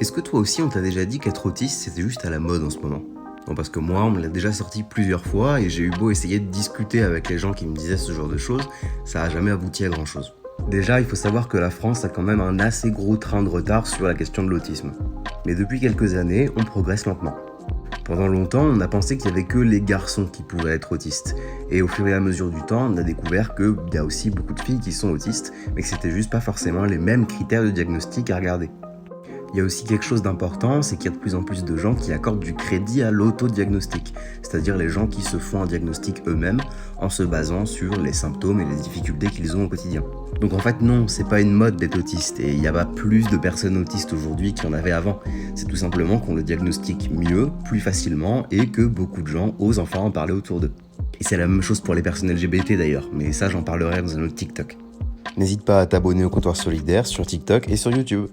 Est-ce que toi aussi on t'a déjà dit qu'être autiste c'était juste à la mode en ce moment? Non, parce que moi on me l'a déjà sorti plusieurs fois et j'ai eu beau essayer de discuter avec les gens qui me disaient ce genre de choses, ça a jamais abouti à grand chose. Déjà, il faut savoir que la France a quand même un assez gros train de retard sur la question de l'autisme. Mais depuis quelques années, on progresse lentement. Pendant longtemps, on a pensé qu'il n'y avait que les garçons qui pouvaient être autistes. Et au fur et à mesure du temps, on a découvert qu'il y a aussi beaucoup de filles qui sont autistes, mais que c'était juste pas forcément les mêmes critères de diagnostic à regarder. Il y a aussi quelque chose d'important, c'est qu'il y a de plus en plus de gens qui accordent du crédit à l'autodiagnostic, c'est-à-dire les gens qui se font un diagnostic eux-mêmes en se basant sur les symptômes et les difficultés qu'ils ont au quotidien. Donc en fait non, c'est pas une mode d'être autiste et il n'y a pas plus de personnes autistes aujourd'hui qu'il y en avait avant. C'est tout simplement qu'on le diagnostique mieux, plus facilement et que beaucoup de gens osent enfin en parler autour d'eux. Et c'est la même chose pour les personnes LGBT d'ailleurs, mais ça j'en parlerai dans un autre TikTok. N'hésite pas à t'abonner au Comptoir Solidaire sur TikTok et sur YouTube.